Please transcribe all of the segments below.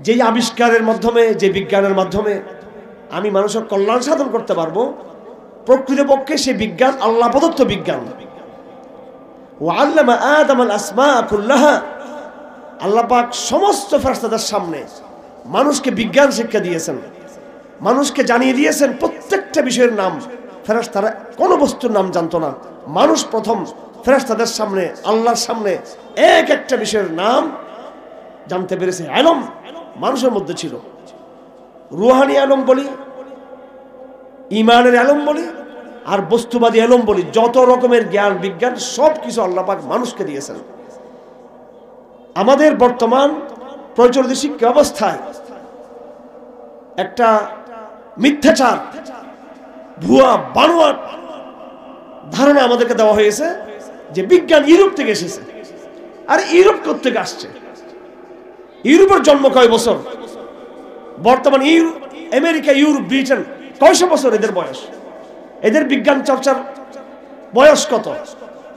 যেই আবিষ্কারের মাধ্যমে, যে বিজ্ঞানের মাধ্যমে আমি মানুষের কল্যাণ সাধন করতে পারবো, প্রকৃতপক্ষে সে বিজ্ঞান আল্লাহ প্রদত্ত বিজ্ঞান। ওয়াল্লামা আদম আল আসমা কুল্লাহা, আল্লাহ পাক সমস্ত ফেরেশতাদের সামনে মানুষকে বিজ্ঞান শিক্ষা দিয়েছেন, মানুষকে জানিয়ে দিয়েছেন প্রত্যেকটা বিষয়ের নাম। ফেরেশতারা কোনো বস্তুর নাম জানতো না, মানুষ প্রথম ফেরেশতাদের সামনে, আল্লাহর সামনে এক একটা বিষয়ের নাম জানতে পেরেছে। ইলম মানুষের মধ্যে ছিল, রুহানি ইলম বলি, ঈমানের ইলম বলি, আর বস্তুবাদী ইলম বলি, যত রকমের জ্ঞান বিজ্ঞান সব কিছু আল্লাহ পাক মানুষকে দিয়েছেন। আমাদের বর্তমান প্রচলিত শিক্ষা অবস্থায় একটা মিথ্যাচার, ভুয়া বানোয়াট ধারণা আমাদেরকে দেওয়া হয়েছে যে বিজ্ঞান ইউরোপ থেকে এসেছে। আর ইউরোপ কোত্থেকে আসছে? ইউরোপের জন্ম কয় বছর? বর্তমান আমেরিকা, ইউরোপ, ব্রিটেন, কয়শো বছর এদের বয়স? এদের বিজ্ঞান চর্চার বয়স কত?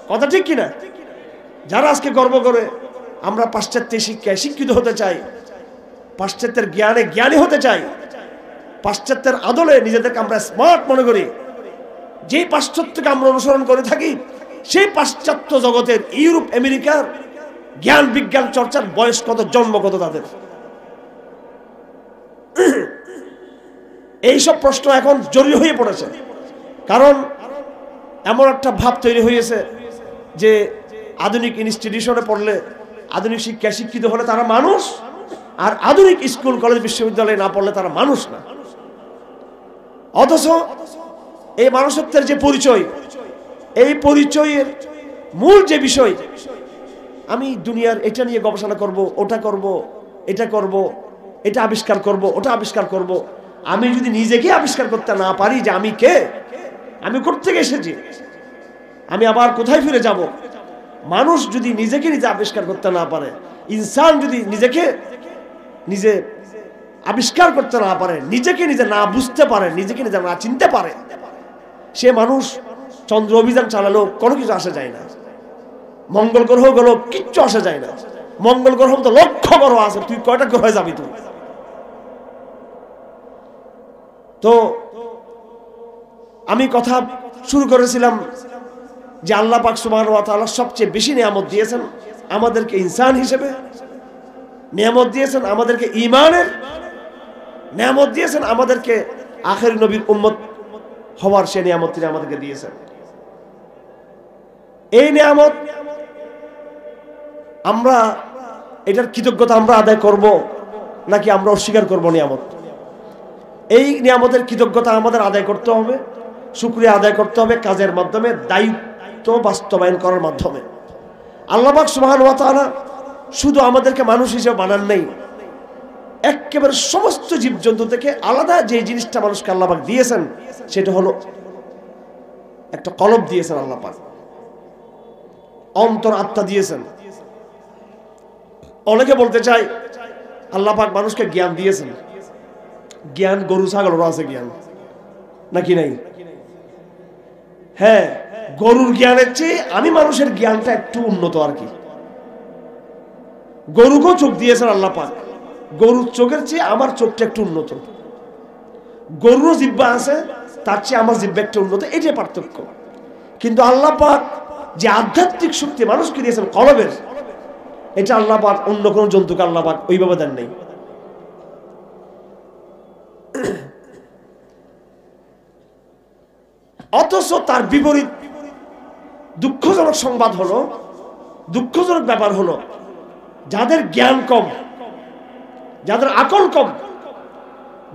কথা ঠিক কিনা? যারা আজকে গর্ব করে আমরা পাশ্চাত্যের শিক্ষায় শিক্ষিত হতে চাই, পাশ্চাত্যের জ্ঞানে জ্ঞানী হতে চাই, পাশ্চাত্যের আদলে নিজেদেরকে আমরা স্মার্ট মনে করি, যে পাশ্চাত্যকে আমরা অনুসরণ করে থাকি, সেই পাশ্চাত্য জগতের ইউরোপ, আমেরিকার জ্ঞান বিজ্ঞান চর্চার বয়স কত, জন্ম কত তাদের? এইসব প্রশ্ন এখন জরুরি হয়ে পড়েছে। কারণ এমন একটা ভাব তৈরি হয়েছে যে আধুনিক ইনস্টিটিউশনে পড়লে, আধুনিক শিক্ষায় শিক্ষিত হলে তারা মানুষ, আর আধুনিক স্কুল কলেজ বিশ্ববিদ্যালয়ে না পড়লে তারা মানুষ না। অথচ এই মানুষত্বের যে পরিচয়, এই পরিচয়ের মূল যে বিষয়, আমি দুনিয়ার এটা নিয়ে গবেষণা করব, ওটা করব, এটা করব, এটা আবিষ্কার করব, ওটা আবিষ্কার করব, আমি যদি নিজেকে আবিষ্কার করতে না পারি যে আমি কে, আমি কোত্থেকে এসেছি, আমি আবার কোথায় ফিরে যাব, মানুষ যদি নিজেকে নিজে আবিষ্কার করতে না পারে, ইনসান যদি নিজেকে নিজে আবিষ্কার করতে না পারে, নিজেকে নিজে না বুঝতে পারে, নিজেকে নিজে না চিনতে পারে, সে মানুষ চন্দ্র অভিযান চালালো কোনো কিছু আসা যায় না, মঙ্গল গ্রহ গেল কিচ্ছু আসা যায় না। মঙ্গল গ্রহ তো লক্ষ গ্রহ আছে, তুই কয়টা গ্রহে যাবি? তুই তো আমি কথা শুরু করেছিলাম যে আল্লাহ পাক সুবহানাহু ওয়া তাআলা সবচেয়ে বেশি নিয়ামত দিয়েছেন আমাদেরকে ইনসান হিসেবে, নিয়ামত দিয়েছেন আমাদেরকে ঈমানের, নিয়ামত দিয়েছেন আমাদেরকে আখেরি নবীর উম্মত হওয়ার, সে নিয়ামত তিনি আমাদেরকে দিয়েছেন। এই নিয়ামত আমরা, এটার কৃতজ্ঞতা আমরা আদায় করব নাকি আমরা অস্বীকার করব নিয়ামত? এই নিয়ামতের কৃতজ্ঞতা আমাদের আদায় করতে হবে, শুকরিয়া আদায় করতে হবে কাজের মাধ্যমে, দায়িত্ব বাস্তবায়ন করার মাধ্যমে। আল্লাহ পাক সুবহানাহু ওয়া তাআলা শুধু আমাদেরকে মানুষ হিসেবে বানান নাই, একেবারে সমস্ত জীবজন্তু থেকে আলাদা যে জিনিসটা মানুষকে আল্লাহ পাক দিয়েছেন সেটা হলো একটা কলব দিয়েছেন আল্লাহ পাক, অন্তর আত্মা দিয়েছেন। অনেকে বলতে চাই আল্লাহ পাক মানুষকে জ্ঞান দিয়েছেন। জ্ঞান গরু ছাগলেরও আছে জ্ঞান, নাকি নাই? হ্যাঁ, গরুর জ্ঞানের চেয়ে আমি মানুষের জ্ঞানটা একটু উন্নত আর কি। গরুকেও চোখ দিয়েছেন আল্লাহ পাক, গরুর চোখের চেয়ে আমার চোখটা একটু উন্নত। গরুরও জিহ্বা আছে, তার চেয়ে আমার জিহ্বা একটু উন্নত, এটাই পার্থক্য। কিন্তু আল্লাহ পাক যে আধ্যাত্মিক শক্তি মানুষকে দিয়েছেন কলবের, এটা আল্লাহ পাক অন্য কোন জন্তুকে আল্লাহ পাক ওইভাবে দেন নাই। অথচ তার বিপরীত দুঃখজনক সংবাদ হলো, দুঃখজনক ব্যাপার হলো, যাদের জ্ঞান কম, যাদের আকল কম,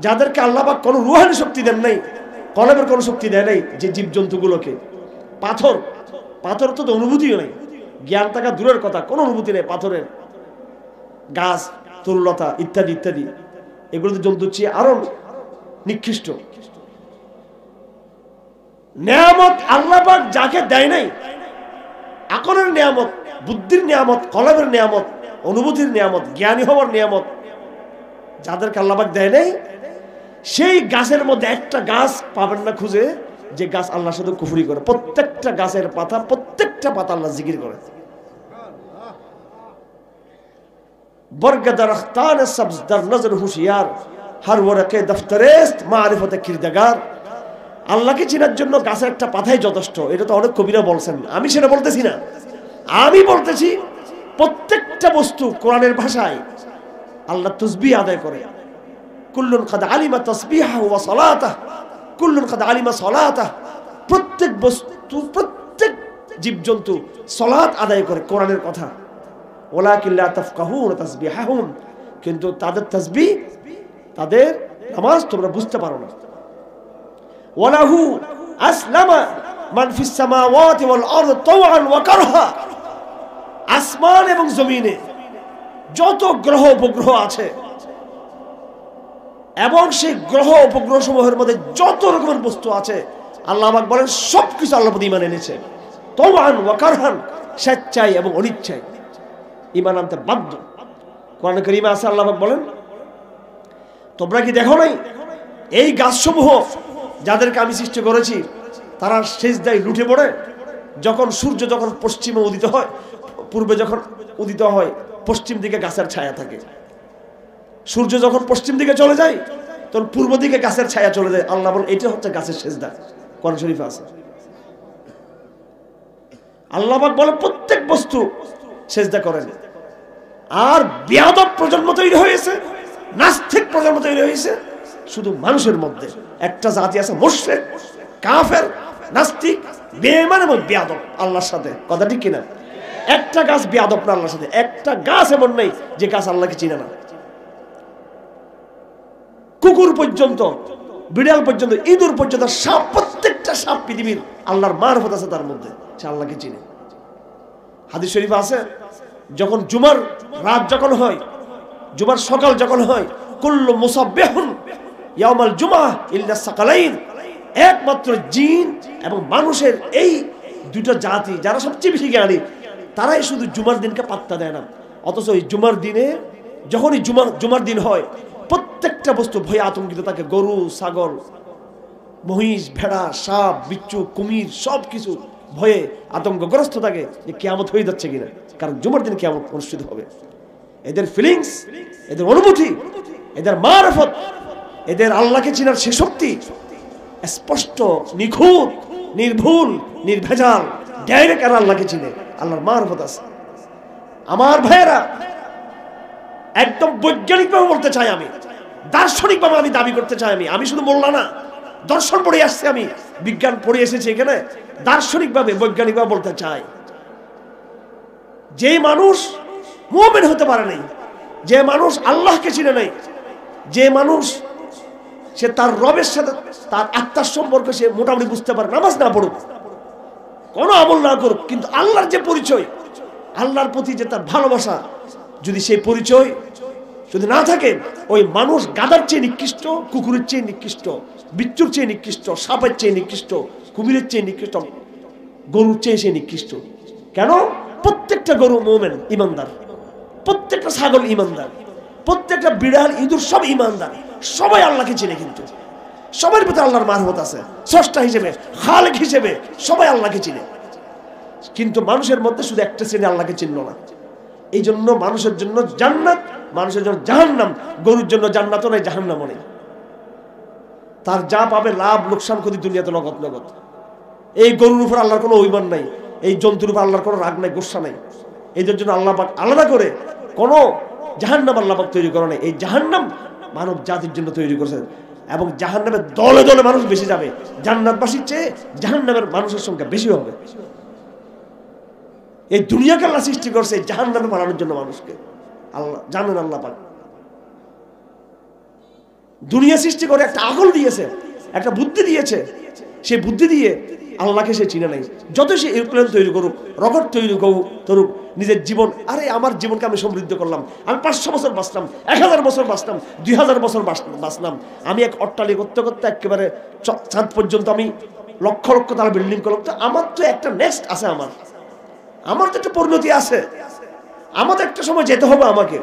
যাদেরকে আল্লাহ পাক কোনো রুহানি শক্তি দেন নাই, কলবের কোনো শক্তি দেয় নাই, যে জীবজন্তুগুলোকে, পাথর, পাথর তো অনুভূতিও নেই, জ্ঞান থাকা দূরের কথা, কোনো অনুভূতি নেই পাথরের, গাছ, তরুলতা ইত্যাদি ইত্যাদি, এগুলো তো জন্তুর চেয়ে আরো নিকৃষ্ট। নিয়ামত আল্লাহ পাক যাকে দেয় নাই, আকলের নিয়ামত, বুদ্ধির নিয়ামত, কলবের নিয়ামত, অনুভূতির নিয়ামত, জ্ঞানী হওয়ার নিয়ামত যাদেরকে আল্লাহ পাক দেয় নাই, সেই গাছের মধ্যে একটা গাছ পাবেন না খুঁজে যে গাছ আল্লাহর সাথে কুফরি করে। প্রত্যেকটা গাছের পাতা, প্রত্যেকটা পাতা আল্লাহ জিকির করে। برگ درختان سبز در نظر ہوشیار हर ওয়ারাকে দফতরেস্ত মারিফতে কিরদাগার। আল্লাহকে চেনার জন্য গাছের একটা পাতাই যথেষ্ট, এটা তো অনেক কবিরা বলছেন, আমি সেটা বলতেছি না। আমি বলতেছি প্রত্যেকটা বস্তু কোরআনের ভাষায় আল্লাহ তাসবিহ আদায় করে। কুল্লুন কাদ আলিমা তাসবিহাহু ওয়া সালাতাহু, কুল্লুন কাদ আলিমা সালাতাহু। প্রত্যেক বস্তু, প্রত্যেক জীবজন্তু সালাত আদায় করে, কোরআনের কথা। ওয়ালাকিন লা তাফকাহুন তাসবিহাহুম, কিন্তু তাদের তাসবিহ, তাদের নামাজ তোমরা বুঝতে পারো না। ওয়ালাহু আসলামা মান ফিস সামাওয়াতি ওয়াল আরদ তাওআন ওয়া কারহা। আসমান এবং জমিনে যত গ্রহ উপগ্রহ আছে এবং সেই গ্রহ উপগ্রহ সমূহের মধ্যে যত রকমের বস্তু আছে, আল্লাহ পাক বলেন সবকিছু আল্লাহর প্রতি ঈমান এনেছে। তাওআন ওয়া কারহান, স্বেচ্ছায় এবং অনিচ্ছায় ঈমান আনতে বাধ্য। কোরআন কারীমে আছে, আল্লাহ পাক বলেন তোমরা কি দেখো নাই এই গাছসমূহ যাদেরকে আমি সৃষ্টি করেছি তারা সিজদায় লুটে পড়ে যখন সূর্য যখন পশ্চিমে উদিত হয়, পূর্বে যখন উদিত হয় পশ্চিম দিকে গাছের ছায়া থাকে, সূর্য যখন পশ্চিম দিকে চলে যায় তখন পূর্ব দিকে গাছের ছায়া চলে যায়। আল্লাহ বলেন এটা হচ্ছে গাছের সিজদা, কোরআন শরীফে আছে। আল্লাহ পাক বলে প্রত্যেক বস্তু সিজদা করেন। আর বেয়াদব প্রজন্ম তৈরি হয়েছে, নাস্তিক প্রজন্ম তৈরি হয়েছে শুধু মানুষের মধ্যে। একটা জাতি আছে মুশরিক, কাফের, নাস্তিক, বেঈমান এবং বেয়াদব আল্লাহর সাথে। কথা ঠিক কিনা? একটা গাছ বেয়াদব না আল্লাহর সাথে, একটা গাছ এমন নেই যে গাছ আল্লাহকে চিনে না। কুকুর পর্যন্ত, বিড়াল পর্যন্ত, ইঁদুর পর্যন্ত, সাপ, প্রত্যেকটা সাপ পৃথিবীর আল্লাহর মারফত আছে তার মধ্যে, সে আল্লাহকে চিনে। হাদিস শরীফে আছে যখন জুমার রাত যখন হয়, জুমার সকাল যখন হয়, কুল্লু মুসাব্বিহুন ইয়াউমাল জুমআহ ইল্লা সাকালাইন, একমাত্র জিন এবং মানুষের এই দুটো জাতি যারা সবচেয়ে বেশি জ্ঞানী তারাই শুধু জুমার দিনকে পাত্তা দেয় না। অথচ এই জুমার দিনে যখনই জুমার দিন হয় প্রত্যেকটা বস্তু ভয়ে আতঙ্কিত থাকে। গরু, ছাগল, মহিষ, ভেড়া, সাপ, বিচ্ছু, কুমির সব কিছু ভয়ে আতঙ্কগ্রস্ত থাকে যে কিয়ামত হয়ে যাচ্ছে কিনা, কারণ জুমার দিন কিয়ামত অনুষ্ঠিত হবে। এদের ফিলিংস, এদের অনুভূতি, এদের মারফত, এদের আল্লাহকে চিনার সে শক্তি স্পষ্ট, নিখুঁত, নির্ভুল, নির্ভেজাল, ডাইরেক্ট আর আল্লাহকে চিনে, আল্লাহর মারফত আছে। আমার ভাইয়েরা, একদম বৈজ্ঞানিকভাবে বলতে চাই আমি, দার্শনিকভাবে আমি দাবি করতে চাই আমি শুধু মোল্লা না, দর্শন পড়ে আসছি, আমি বিজ্ঞান পড়ে এসেছি এখানে, দার্শনিকভাবে বৈজ্ঞানিকভাবে বলতে চাই যে মানুষ মুমিন হতে পারে নাই, যে মানুষ আল্লাহকে চিনে নাই, যে মানুষ সে তার রবের সাথে তার আত্মার সম্পর্ক সে মোটামুটি বুঝতে পারে, নামাজ না পড়ুক, কোনো আমল না করুক, কিন্তু আল্লাহর যে পরিচয়, আল্লাহর প্রতি যে তার ভালোবাসা, যদি সেই পরিচয় যদি না থাকে, ওই মানুষ গাধার চেয়ে নিকৃষ্ট, কুকুরের চেয়ে নিকৃষ্ট, বিচ্ছুর চেয়ে নিকৃষ্ট, সাপের চেয়ে নিকৃষ্ট, কুমিরের চেয়ে নিকৃষ্ট, গরুর চেয়ে সে নিকৃষ্ট। কেন? প্রত্যেকটা গরু মুমিন, ইমানদার, প্রত্যেকটা ছাগল ইমানদার, প্রত্যেকটা বিড়াল, ইঁদুর সব ইমানদার, সবাই আল্লাহকে চিনে, কিন্তু সবার ভিতরে আল্লাহর মারফত আছে, স্রষ্টা হিসেবে, খালেক হিসেবে সবাই আল্লাহকে চিনে। কিন্তু মানুষের মধ্যে শুধু একটা শ্রেণী আল্লাহকে চিনল না। এই জন্য মানুষের জন্য জান্নাত, মানুষের জন্য জাহান্নাম, গরুর জন্য জান্নাতও নেই, জাহান্নামও নেই। তার যা পাবে লাভ, লোকসান, ক্ষতি দুনিয়াতে নগদ নগদ। এই গরুর উপর আল্লাহর কোনো অভিমান নাই, এই জন্তুর উপর আল্লাহর কোনো রাগ নাই, গোসা নাই। এদের জন্য আল্লাহ পাক আলাদা করে কোনো জাহান্নাম আল্লাহ পাক তৈরি করে নাই। এই জাহান্নাম মানব জাতির জন্য তৈরি করেছেন, এবং জাহান্নামে দলে দলে মানুষ বেশি যাবে, জান্নাতবাসীর চেয়ে জাহান্নামের মানুষের সংখ্যা বেশি হবে। এই দুনিয়াকে আল্লাহ সৃষ্টি করছে জাহান্নামে বানানোর জন্য মানুষকে। আল্লাহ জানেন, আল্লাহ পাক দুনিয়া সৃষ্টি করে একটা আকল দিয়েছে, একটা বুদ্ধি দিয়েছে, সেই বুদ্ধি দিয়ে আল্লাহকে সে চিনে নাই। যত সে এরোপ্লেন তৈরি করুক, রকেট তৈরি করুক, নিজের জীবন, আরে আমার জীবনকে আমি সমৃদ্ধ করলাম, আমি 500 বছর বাঁচলাম, 1000 বছর বাঁচলাম, 2000 বছর বাঁচলাম, আমি এক অট্টালিকা করতে করতে একেবারে চাঁদ পর্যন্ত আমি লক্ষ লক্ষ তারা বিল্ডিং করলাম, তো আমার তো একটা নেক্সট আছে, আমার তো একটা পরিণতি আছে, আমার তো একটা সময় যেতে হবে আমাকে।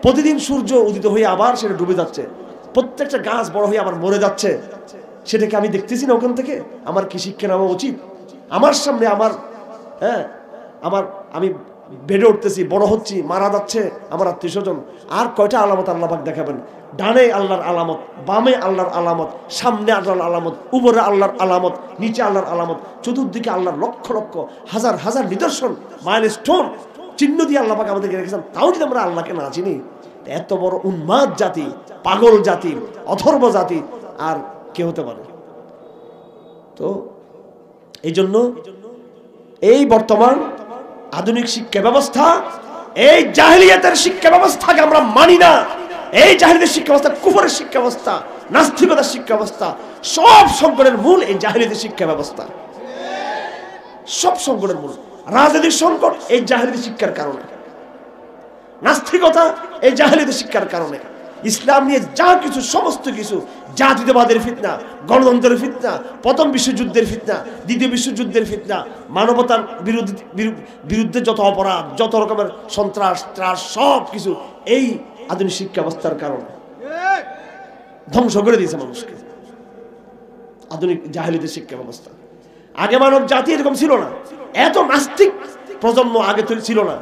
প্রতিদিন সূর্য উদিত হয়ে আবার সেটা ডুবে যাচ্ছে, প্রত্যেকটা গাছ বড় হয়ে আবার মরে যাচ্ছে, সেটাকে আমি দেখতেছি না ওখান থেকে? আমার কি শিক্ষা নেওয়া উচিত? আমার সামনে আমি বেড়ে উঠতেছি, বড় হচ্ছি, মারা যাচ্ছে আমার আত্মীয় স্বজন, আর কয়টা আলামত আল্লাহ পাক দেখাবেন? ডানে আল্লাহর আলামত, বামে আল্লাহর আলামত, সামনে আল্লাহর আলামত, উপরে আল্লাহর আলামত, নিচে আল্লাহর আলামত, চতুর্দিকে আল্লাহর লক্ষ লক্ষ হাজার হাজার নিদর্শন, মাইলস্টোন, চিহ্ন দিয়ে আল্লাহ পাক আমাদেরকে রেখেছেন। তাও যদি আমরা আল্লাহকে না চিনি, এত বড় উন্মাদ জাতি, পাগল জাতি, অথর্ব জাতি আর কে হতে পারে? তো এই জন্য এই বর্তমান আধুনিক শিক্ষা ব্যবস্থা, এই জাহেলিয়াতের শিক্ষা ব্যবস্থাকে আমরা মানি না। এই জাহেলিয়াতের শিক্ষা ব্যবস্থা কুফরের শিক্ষা ব্যবস্থা, নাস্তিকতার শিক্ষা ব্যবস্থা। সব সংকটের মূল এই জাহেলিয়াতের শিক্ষা ব্যবস্থা, সব সংকটের মূল। রাজনৈতিক সংকট এই জাহেলিয়াতের শিক্ষার কারণে, নাস্তিকতা এই জাহেলিয়াতের শিক্ষার কারণে। ইসলাম নিয়ে যা কিছু, সমস্ত কিছু, জাতীয়তাবাদের ফিতনা, গণতন্ত্রের ফিতনা, প্রথম বিশ্বযুদ্ধের ফিতনা, দ্বিতীয় বিশ্বযুদ্ধের ফিতনা, মানবতার বিরুদ্ধে যত অপরাধ, যত রকমের সন্ত্রাস ত্রাস, সব কিছু এই আধুনিক শিক্ষা ব্যবস্থার কারণে ধ্বংস করে দিয়েছে মানুষকে। আধুনিক জাহেলিয়াতের শিক্ষা ব্যবস্থা। আগে মানব জাতি এরকম ছিল না, এত নাস্তিক প্রজন্ম আগে ছিল না।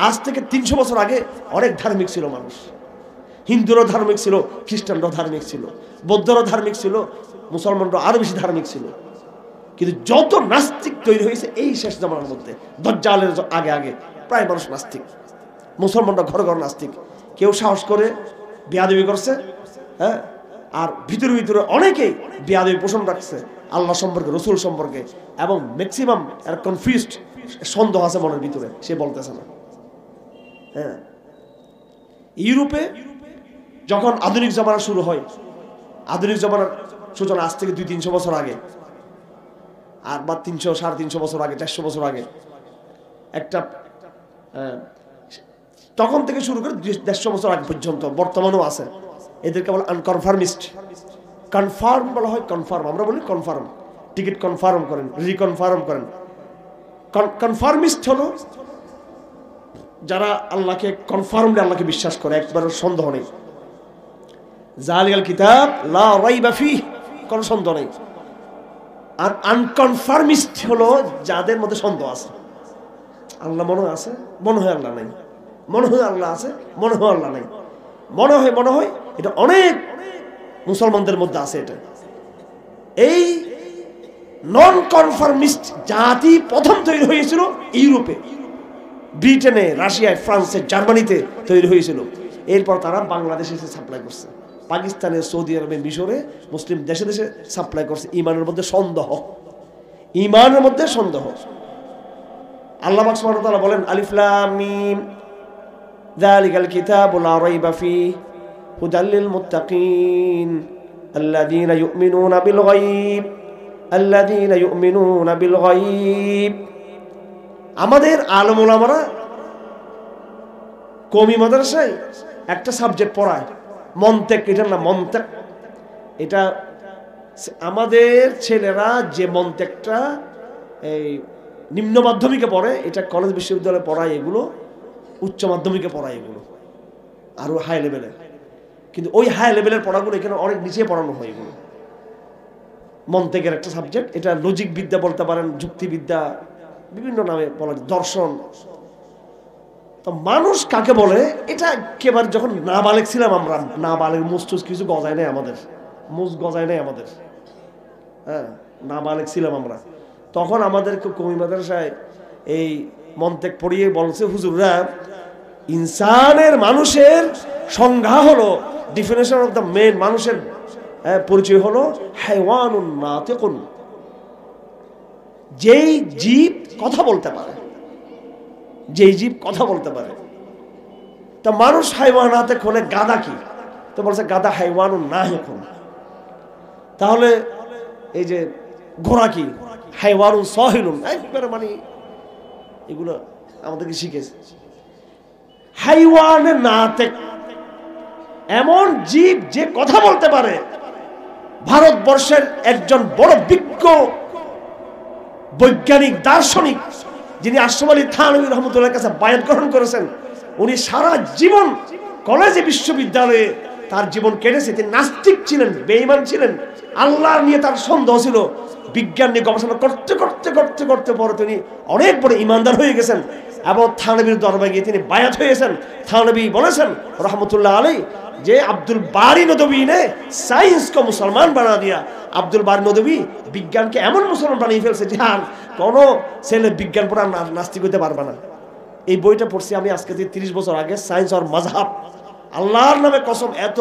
আজ থেকে 300 বছর আগে অনেক ধার্মিক ছিল মানুষ। হিন্দুরও ধার্মিক ছিল, খ্রিস্টানরাও ধার্মিক ছিল, বৌদ্ধরাও ধার্মিক ছিল, মুসলমানরাও আরো বেশি ধার্মিক ছিল। কিন্তু যত নাস্তিক তৈরি হয়েছে এই শেষ জামানার মধ্যে, দাজ্জালের আগে আগে প্রায় মানুষ নাস্তিক। মুসলমানরা ঘর ঘর নাস্তিক। কেউ সাহস করে বেয়াদবি করছে, হ্যাঁ, আর ভিতরে ভিতরে অনেকেই বেয়াদবি পোষণ রাখছে আল্লাহ সম্পর্কে, রসুল সম্পর্কে, এবং ম্যাক্সিমাম এর কনফিউজড, সন্দেহ আছে মনের ভিতরে, সে বলতেছে না। হ্যাঁ, ইউরোপে যখন আধুনিক জমানা শুরু হয়, আধুনিক জমানার সূচনা আজ থেকে 200-300 বছর আগে, আর বা 300-350 বছর আগে, 400 বছর আগে, একটা তখন থেকে শুরু করে 150 বছর আগে পর্যন্ত বর্তমানেও আছে। এদেরকে বলে আনকনফার্মিস্ট। কনফার্ম বলা হয়, কনফার্ম, আমরা বলি কনফার্ম। টিকিট কনফার্ম করেন, রিকনফার্ম করেন। কনফার্মিস্ট হলো যারা আল্লাহকে কনফার্মলি আল্লাহকে বিশ্বাস করে, একবার সন্দেহ নেই। জালিয়াল কিতাব লা রাইবা ফিহ, কোনো সন্দেহ নেই। আর আনকনফার্মিস্ট হলো যাদের মধ্যে সন্দেহ আছে। আল্লাহ মনে হয় আছে, মনে হয় আল্লাহ নাই, মনে হয় আল্লাহ আছে, মনে হয় আল্লাহ নাই, মনে হয়। এটা অনেক মুসলমানদের মধ্যে আছে। এটা এই নন কনফার্মিস্ট জাতি প্রথম তৈরি হয়েছিল ইউরোপে, ব্রিটেনে, রাশিয়ায়, ফ্রান্সে, জার্মানিতে তৈরি হয়েছিল। এরপর তারা বাংলাদেশে এসে সাপ্লাই করছে, পাকিস্তানে, সৌদি আরবে, মিশরে, মুসলিম দেশে দেশে সাপ্লাই করছে। ইমানের মধ্যে সন্দেহ, ইমানের মধ্যে সন্দেহ। আল্লাহ পাক সুবহানাহু ওয়া তাআলা বলেন, আলিফ লাম মিম যালিকাল কিতাবু লা রাইবা ফীহি হুদাল লিল মুত্তাকিন আল্লাযীনা ইউমিনুনা বিল গায়ব, আল্লাযীনা ইউমিনুনা বিল গায়ব। আমাদের আলেম ওলামারা কওমি মাদ্রাসায় একটা সাবজেক্ট পড়ায়, মন্তেক। এটার নাম মন্তেক। এটা আমাদের ছেলেরা যে মন্তেকটা এই নিম্ন মাধ্যমিকে পড়ে, এটা কলেজ বিশ্ববিদ্যালয়ে পড়ায়, এগুলো উচ্চ মাধ্যমিকে পড়ায়, এগুলো আরো হাই লেভেলে। কিন্তু ওই হাই লেভেলের পড়াগুলো এখানে অনেক নিচে পড়ানো হয়। এগুলো মন্তেকের একটা সাবজেক্ট। এটা লজিক বিদ্যা বলতে পারেন, যুক্তিবিদ্যা, বিভিন্ন নামে বলা, দর্শন। তো মানুষ কাকে বলে এটা একেবারে, যখন নাবালেগ ছিলাম আমরা, নাবালেগ মুস্তুস কিছু গজায় নাই আমাদের, মুজ গজায় নাই আমাদের, হ্যাঁ, নাবালেগ ছিলাম আমরা, তখন আমাদেরকে কওমি মাদ্রাসায় এই মন্তেক পড়িয়ে বলছে হুজুররা, ইনসানের, মানুষের সংজ্ঞা হলো, ডিফিনিশন অফ দ্য মেন, মানুষের পরিচয় হলো হায়ওয়ানুন নাতিকুন, যেই জীব কথা বলতে পারে, যেই জীব কথা বলতে পারে। তা মানুষ হায়ওয়ানাতে হলে গাদা কি? তো বলছে গাদা হায়ওয়ানুন নাহিকুন। তাহলে এই যে ঘোড়া কি? হায়ওয়ানুন সাহিলুন। একবারে মানে এগুলো আমাদেরকে শিখেছে। হায়ওয়ানে নাতিক এমন জীব যে কথা বলতে পারে। ভারতবর্ষের একজন বড় বিজ্ঞ বৈজ্ঞানিক দার্শনিক, যিনি আশরাফ আলী থানভী রহমতুল্লাহর কাছে বায়াত গ্রহণ করেছেন, উনি সারা জীবন কলেজে, বিশ্ববিদ্যালয়ে তার জীবন কেটেছে। তিনি নাস্তিক ছিলেন, বেঈমান ছিলেন, আল্লাহ নিয়ে তার সন্দেহ ছিল। বিজ্ঞান নিয়ে গবেষণা করতে করতে করতে করতে পরে তিনি অনেক বড় ইমানদার হয়ে গেছেন এবং থানবীর দরবারে গিয়ে তিনি বায়াত হয়েছেন। থানবী বলেছেন রহমতুল্লাহ আলাইহি যে আব্দুল বারী নদভী ने साइंस को मुसलमान बना दिया। আব্দুল বারী নদভী বিজ্ঞানকে এমন মুসলমান বানিয়ে ফেলছে যে আর কোনো ছেলে বিজ্ঞান পড়া নাস্তিক হতে পারবে না। এই বইটা পড়ছি আমি আজকে থেকে 30 বছর আগে, সায়েন্স আর মাযহাব। আল্লাহর নামে কসম, এত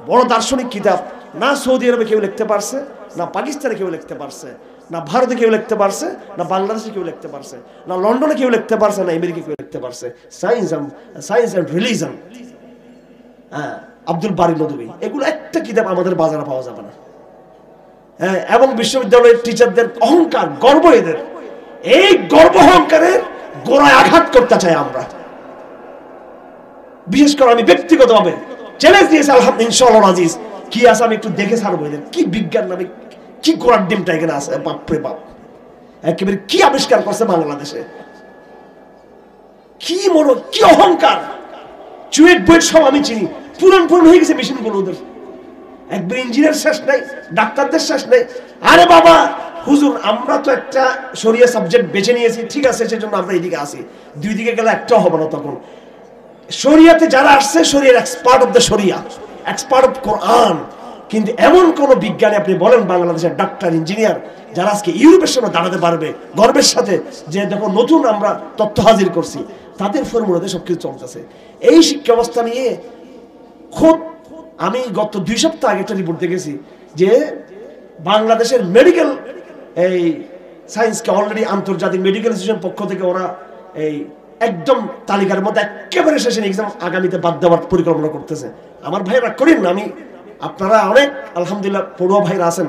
বড় দার্শনিক কিতাব না সৌদি আরবে কেউ লিখতে পারছে, না পাকিস্তানে কেউ লিখতে পারছে, না ভারতে কেউ লিখতে পারছে, না বাংলাদেশে কেউ লিখতে পারছে, না লন্ডনে কেউ লিখতে পারছে, না আমেরিকা কেউ লিখতে পারছে। সায়েন্স এন্ড রিলিজন, হ্যাঁ, আব্দুল বারী নদভী। এগুলো একটা কিতাব আমাদের বাজারে পাওয়া যাবে না। হ্যাঁ, এবং বিশ্ববিদ্যালয়ের টিচারদের অহংকার, গর্ব, এদের এই গর্ব অহংকারের গোড়ায় আঘাত করতে চাই আমরা। বিশেষ করে আমি ব্যক্তিগতভাবে চ্যালেঞ্জ দিয়েছি, আলহামদুলিল্লাহ ইনশাআল্লাহ আজিজ, কি আছে আমি একটু দেখে ছাড়বো। এদের কি বিজ্ঞান নামে কি গোড়ার ডিমটা এখানে আছে, বাপরে বাপ, একেবারে কি আবিষ্কার করছে বাংলাদেশে, কি মনো, কি অহংকার। চুয়েট বইয়ের সব আমি চিনি, পুরান হয়ে গেছে মেশিনগুলো ওদের। একবার ইঞ্জিনিয়ার শেষ নাই, ডাক্তারদের শেষ নাই। আরে বাবা হুজুর, আমরা তো একটা শরিয়া সাবজেক্ট বেছে নিয়েছি, ঠিক আছে, সেজন্য আমরা এদিকে আসি। দুই দিকে গেলে একটাও হবে না। তখন শরিয়াতে যারা আসছে, শরিয়ার এক্সপার্ট অফ দ্য শরিয়া, এক্সপার্ট অফ কোরআন। কিন্তু এমন কোন বিজ্ঞানী আপনি বলেন বাংলাদেশের ডাক্তার, ইঞ্জিনিয়ার যারা আজকে ইউরোপের সামনে দাঁড়াতে পারবে গর্বের সাথে যে দেখো নতুন আমরা তথ্য হাজির করছি, তাদের ফর্মুলাতে সবকিছু চলতেছে। এই শিক্ষা ব্যবস্থা নিয়ে খুব আমি গত 2 সপ্তাহ আগে একটা রিপোর্ট দেখেছি যে বাংলাদেশের মেডিকেল এই সায়েন্সকে অলরেডি আন্তর্জাতিক মেডিকেল অ্যাসোসিয়েশন পক্ষ থেকে ওরা এই একদম তালিকার মধ্যে একেবারে শেষে এক্সাম আগামীতে বাদ দেওয়ার পরিকল্পনা করতেছে। আমার ভাইরা করেন না, আমি আপনারা অনেক আলহামদুলিল্লাহ পড়ুয়া ভাইরা আছেন,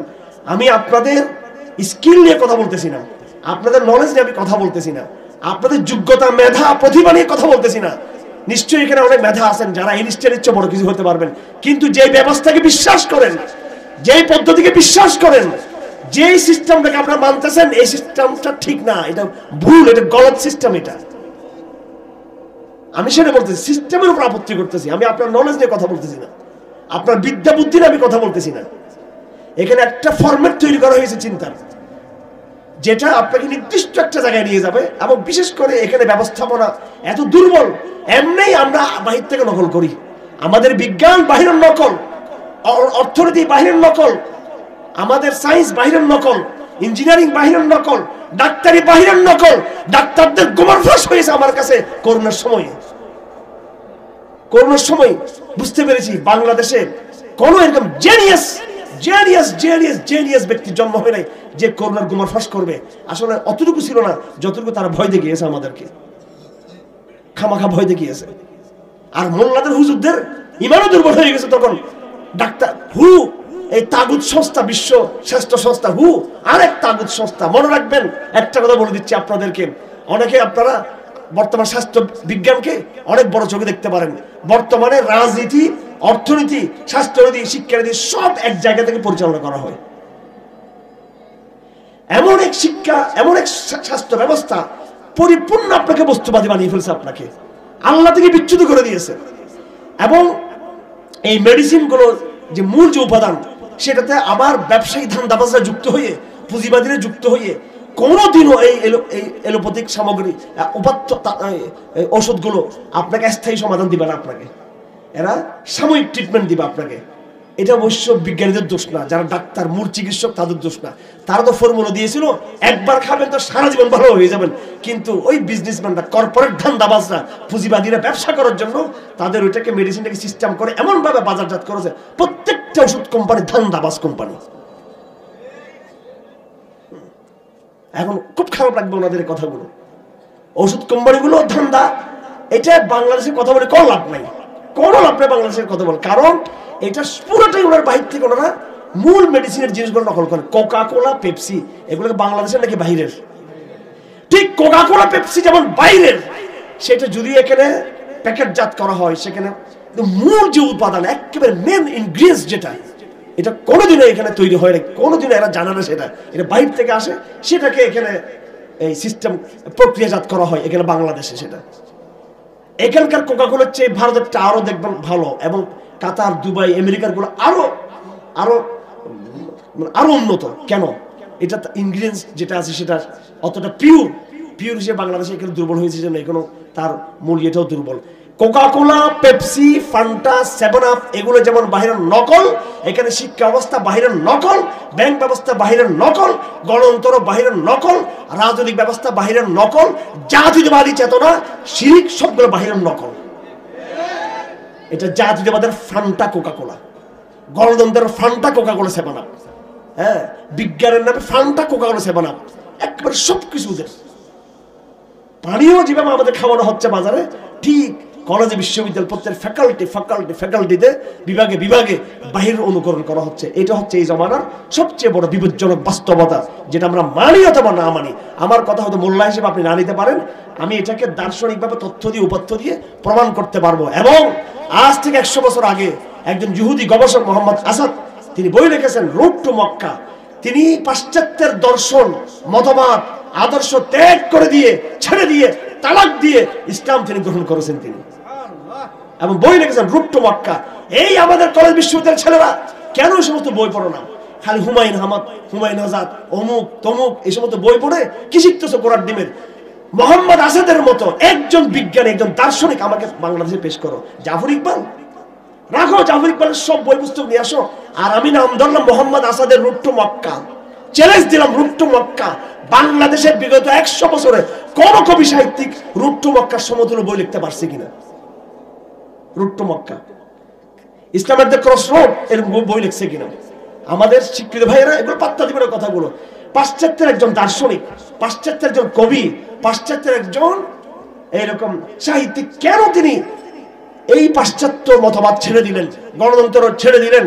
আমি আপনাদের স্কিল নিয়ে কথা বলতেছি না, আপনাদের নলেজ নিয়ে আমি কথা বলতেছি না, আপনাদের যোগ্যতা, মেধা, প্রতিভা নিয়ে কথা বলতেছি না। নিশ্চয়ই এখানে অনেক মেধা আছেন যারা ইনস্টিটিউটের চেয়ে বড় কিছু হতে পারবেন, কিন্তু যে ব্যবস্থাকে বিশ্বাস করেন, যেই পদ্ধতিকে বিশ্বাস করেন, যেই সিস্টেমটাকে আপনারা মানতেছেন, এই সিস্টেমটা ঠিক না, এটা ভুল, এটা গলত সিস্টেম। এটা আমি সেটা বলতেছি, সিস্টেমের উপর আপত্তি করতেছি। আমি আপনার নলেজ নিয়ে কথা বলতেছি না, আপনার বিদ্যা বুদ্ধি নিয়ে আমি কথা বলতেছি না। এখানে একটা ফরম্যাট তৈরি করা হয়েছে চিন্তার, যেটা আপনাকে নির্দিষ্ট একটা জায়গায় নিয়ে যাবে। এবং বিশেষ করে এখানে ব্যবস্থাপনা এত দুর্বল, এমনি আমরা বাহির থেকে নকল করি। আমাদের বিজ্ঞান বাহিরের নকল, অর্থনীতি বাহিরের নকল, আমাদের সায়েন্স বাহিরের নকল, ইঞ্জিনিয়ারিং বাহিরের নকল, ডাক্তারি বাহিরের নকল। ডাক্তারদের গোমর ফাঁস হয়েছে আমার কাছে করোনার সময় বুঝতে পেরেছি বাংলাদেশে কোন এরকম জেনিয়াস ব্যক্তির জন্ম হয় নাই যে করোনার গোমর ফাঁস করবে। আসলে অতটুকু ছিল না যতটুকু তারা ভয় দেখিয়েছে, আমাদেরকে খামাখা ভয় দেখিয়েছে। আর মোল্লাদের হুজুরদের ইমানও দুর্বল হয়ে গেছে তখন। ডাক্তার হু, এই তাগুত সংস্থা, বিশ্ব স্বাস্থ্য সংস্থা, হু আরেক তাগুত সংস্থা। মনে রাখবেন, একটা কথা বলে দিচ্ছি আপনাদেরকে, অনেকে আপনারা বর্তমান স্বাস্থ্য বিজ্ঞানকে অনেক বড় চোখে দেখতে পারেন। বর্তমানে রাজনীতি, অর্থনীতি, স্বাস্থ্যনীতি, শিক্ষানীতি সব এক জায়গা থেকে পরিচালনা করা হয়। এমন এক শিক্ষা, এমন এক স্বাস্থ্য ব্যবস্থা পরিপূর্ণ আপনাকে বস্তুবাদী বানিয়ে ফেলছে, আপনাকে আল্লাহ থেকে বিচ্যুত করে দিয়েছে। এবং এই মেডিসিন গুলো যে মূল যে উপাদান, সেটাতে আবার ব্যবসায়ী ধান্দাবাজরা যুক্ত হয়ে, পুঁজিবাদীরা যুক্ত হয়ে কোনোদিনও এই এলোপ্যাথিক সামগ্রী, উপাত্ত ওষুধগুলো আপনাকে স্থায়ী সমাধান দিবে না। আপনাকে এরা সাময়িক ট্রিটমেন্ট দিবে আপনাকে। এটা অবশ্য বিজ্ঞানীদের দোষ না, যারা ডাক্তার, মূল চিকিৎসক, তাদের দোষ না। তারা তো ফর্মুলা দিয়েছিল একবার খাবেন তো সারা জীবন ভালো হয়ে যাবেন। কিন্তু ওই বিজনেসম্যানরা, কর্পোরেট ধান্দাবাজরা, পুঁজিবাদীরা ব্যবসা করার জন্য তাদের ওইটাকে, মেডিসিনটাকে সিস্টেম করে এমনভাবে বাজারজাত করেছে, প্রত্যেকটা ওষুধ কোম্পানি ধান্দাবাজ কোম্পানি। এখন খুব খারাপ লাগবে ওনাদের কথাগুলো। ওষুধ কোম্পানিগুলো ধান্দা, এটা বাংলাদেশের কথা বলে কোনো লাভ নাই, কোনো লাভ নেই বাংলাদেশের কথা বলে। কারণ এটা পুরোটাই ওনার বাহির থেকে ওনারা মূল মেডিসিনের জিনিসগুলো নকল করে। কোকা কোলা, পেপসি, এগুলোকে বাংলাদেশের নাকি বাহিরের। ঠিক কোকা কোলা, পেপসি যেমন বাইরের, সেটা যদি এখানে প্যাকেটজাত করা হয়, সেখানে মূল যে উপাদান, একেবারে মেন ইনগ্রিডিয়েন্টস যেটা, এটা কোনোদিনও এখানে তৈরি হয় না, কোনোদিনও এরা জানে না সেটা, এটা বাইরে থেকে আসে, সেটাকে এখানে এই সিস্টেম প্রক্রিয়াজাত করা হয় এখানে বাংলাদেশে। সেটা এখানকার কোকা কোলার চেয়ে ভারতেরটা আরো দেখবেন ভালো এবং কাতার, দুবাই, আমেরিকার গুলো আরো আরো আরো উন্নত। কেন? এটা ইনগ্রিডিয়েন্টস যেটা আছে সেটা অতটা পিওর হিসেবে বাংলাদেশে এখানে দুর্বল হয়েছে, যেন এখনো তার মূল এটাও দুর্বল। Coca Cola, Pepsi, Fanta, 7 Up এগুলো যেমন বাহিরের নকল, এখানে শিক্ষা ব্যবস্থা বাহিরের নকল, ব্যাংক ব্যবস্থা বাহিরের নকল, গণতন্ত্র বাহিরের নকল, রাজনৈতিক ব্যবস্থা বাহিরের নকল, জাতীয়তাবাদী চেতনা, শিরিক সবগুলো বাহিরের নকল। এটা জাতীয়তাবাদের ফান্টা কোকা কোলা, গণতন্ত্রের ফান্টা কোকা কোলা 7 আপ, হ্যাঁ, বিজ্ঞানের নামে ফান্টা কোকা কোলা 7 আপ, একবারে সবকিছু ওদের। পানিও যেভাবে আমাদের খাওয়ানো হচ্ছে বাজারে, ঠিক কলেজে, বিশ্ববিদ্যালয়, প্রত্যেক ফ্যাকাল্টিতে বিভাগে বিভাগে বাহির অনুকরণ করা হচ্ছে। এটা হচ্ছে এই জমানার সবচেয়ে বড় বিপজ্জনক বাস্তবতা, যেটা আমরা মানি অথবা না মানি। আমার কথা হয়তো মোল্লা হিসেবে আপনি না নিতে পারেন, আমি এটাকে দার্শনিকভাবে তথ্য দিয়ে উপাত্ত দিয়ে প্রমাণ করতে পারবো। এবং আজ থেকে 100 বছর আগে একজন ইহুদি গবেষক মোহাম্মদ আসাদ, তিনি বই লিখেছেন রুট টু মক্কা। তিনি পাশ্চাত্যের দর্শন, মতবাদ, আদর্শ ত্যাগ করে দিয়ে, ছেড়ে দিয়ে, তালাক দিয়ে ইসলাম তিনি গ্রহণ করেছেন তিনি, এবং বই লিখেছেন রুট টু মক্কা। এই আমাদের কলেজ বিশ্ববিদ্যালয়ের ছেলেরা কেন এই সমস্ত বই পড়ো না? খালি হুমায়ুন আহমদ, হুমায়ুন আজাদ, অমুক তমুক এই সমস্ত বই পড়ে কি শিখতেছো? কোরআন ডিমের। মোহাম্মদ আসাদের মতো একজন বিজ্ঞানী, একজন দার্শনিক আমাকে বাংলাদেশে পেশ করো। জাফর ইকবাল রাখো, জাফর ইকবালের সব বই পুস্তক নিয়ে আসো, আর আমি নাম ধরলাম মোহাম্মদ আসাদের রুট টু মক্কা। চ্যালেঞ্জ দিলাম, রুট টু মক্কা। বাংলাদেশের বিগত 100 বছরে কোন কবি সাহিত্যিক রুট টু মক্কার সমতুল্য বই লিখতে পারছে কিনা? রুট টু মক্কা, ইসলামের দ্য ক্রস রোড এরকম বই লিখছে কিনা? আমাদের শিক্ষিত ভাইয়েরা এগুলো পাত্তা দিবেন কথাগুলো। পাশ্চাত্যের একজন দার্শনিক, পাশ্চাত্যের একজন কবি, পাশ্চাত্যের একজন এইরকম সাহিত্যিক, কেন তিনি এই পাশ্চাত্য মতবাদ ছেড়ে দিলেন, গণতন্ত্র ছেড়ে দিলেন,